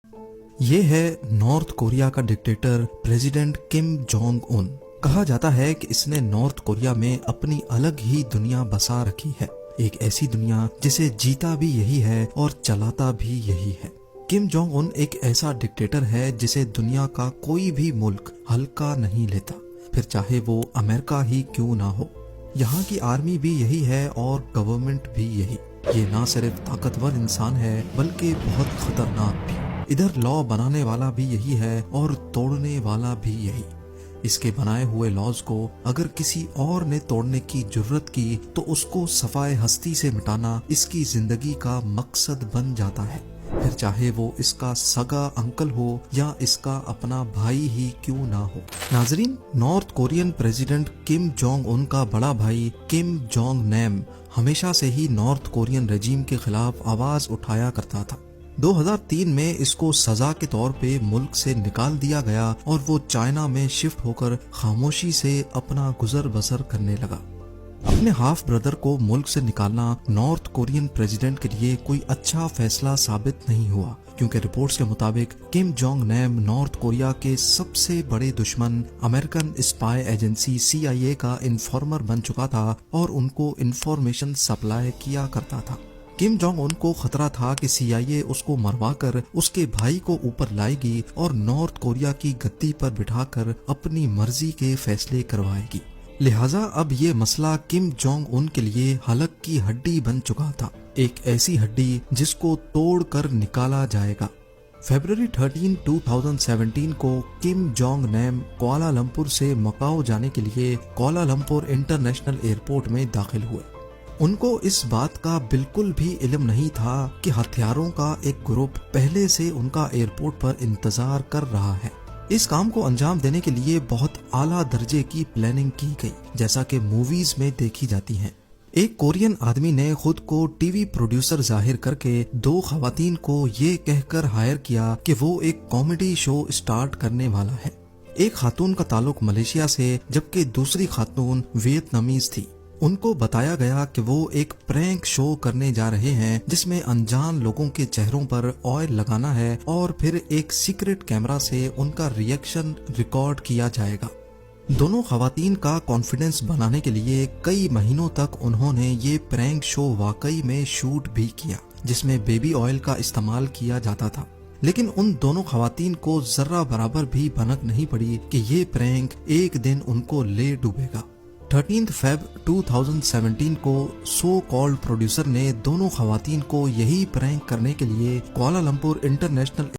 یہ ہے north Korea کا dictator president Kim Jong Un. کہا جاتا ہے کہ اس نے نارتھ کوریا میں اپنی الگ ہی دنیا بسا رکھی ہے، ایک ایسی دنیا جسے جیتا بھی یہی ہے اور چلاتا بھی یہی ہے۔ کم جونگ ان ایک ایسا ڈکٹیٹر ہے جسے دنیا کا کوئی بھی ملک ہلکا نہیں لیتا، پھر چاہے وہ امریکہ ہی کیوں نہ ہو۔ یہاں کی آرمی بھی یہی ہے اور گورنمنٹ بھی یہی۔ یہ نہ صرف طاقتور انسان ہے بلکہ بہت خطرناک بھی۔ ادھر لا بنانے والا بھی یہی ہے اور توڑنے والا بھی یہی۔ اس کے بنائے ہوئے لاز کو اگر کسی اور نے توڑنے کی جرت کی تو اس کو صفائے ہستی سے مٹانا اس کی زندگی کا مقصد بن جاتا ہے، پھر چاہے وہ اس کا سگا انکل ہو یا اس کا اپنا بھائی ہی کیوں نہ ہو۔ ناظرین، north Korean president Kim Jong Un کا بڑا بھائی کم جونگ نیم ہمیشہ سے ہی نارتھ کورین رجیم کے خلاف آواز اٹھایا کرتا تھا۔ 2003 میں اس کو سزا کے طور پہ ملک سے نکال دیا گیا اور وہ چائنا میں شفٹ ہو کر خاموشی سے اپنا گزر بسر کرنے لگا۔ اپنے ہاف بردر کو ملک سے نکالنا نارتھ کورین پریزیڈنٹ کے لیے کوئی اچھا فیصلہ ثابت نہیں ہوا، کیونکہ رپورٹس کے مطابق کم جونگ نیم نارتھ کوریا کے سب سے بڑے دشمن امریکن اسپائی ایجنسی CIA کا انفارمر بن چکا تھا اور ان کو انفارمیشن سپلائی کیا کرتا تھا۔ کم جونگ ان کو خطرہ تھا کہ CIA اس کو مروا کر اس کے بھائی کو اوپر لائے گی اور نارتھ کوریا کی گدی پر بٹھا کر اپنی مرضی کے فیصلے کروائے گی، لہٰذا اب یہ مسئلہ کم جونگ ان کے لیے حلق کی ہڈی بن چکا تھا، ایک ایسی ہڈی جس کو توڑ کر نکالا جائے گا۔ فیبروری 13، 2017 کو کم جونگ نیم کوالالمپور سے مکاؤ جانے کے لیے کوالالمپور انٹرنیشنل ایئرپورٹ میں داخل ہوئے۔ ان کو اس بات کا بالکل بھی علم نہیں تھا کہ ہتھیاروں کا ایک گروپ پہلے سے ان کا ایئرپورٹ پر انتظار کر رہا ہے۔ اس کام کو انجام دینے کے لیے بہت اعلیٰ درجے کی پلاننگ کی گئی، جیسا کہ موویز میں دیکھی جاتی ہیں۔ ایک کورین آدمی نے خود کو TV پروڈیوسر ظاہر کر کے 2 خواتین کو یہ کہہ کر ہائر کیا کہ وہ ایک کامیڈی شو اسٹارٹ کرنے والا ہے۔ ایک خاتون کا تعلق ملیشیا سے جبکہ دوسری خاتون ویتنامیز تھی۔ ان کو بتایا گیا کہ وہ ایک پرینک شو کرنے جا رہے ہیں جس میں انجان لوگوں کے چہروں پر آئل لگانا ہے اور پھر ایک سیکرٹ کیمرہ سے ان کا ریئیکشن ریکارڈ کیا جائے گا۔ دونوں خواتین کا کانفیڈنس بنانے کے لیے کئی مہینوں تک انہوں نے یہ پرینک شو واقعی میں شوٹ بھی کیا، جس میں بیبی آئل کا استعمال کیا جاتا تھا، لیکن ان دونوں خواتین کو ذرہ برابر بھی بھنک نہیں پڑی کہ یہ پرینک ایک دن ان کو لے ڈوبے گا۔ 13 فیبروری 2017 کو سو کالڈ پروڈیوسر نے دونوں خواتین کو یہی پرینک کرنے کے لیے کوالالمپور انٹرنیشنل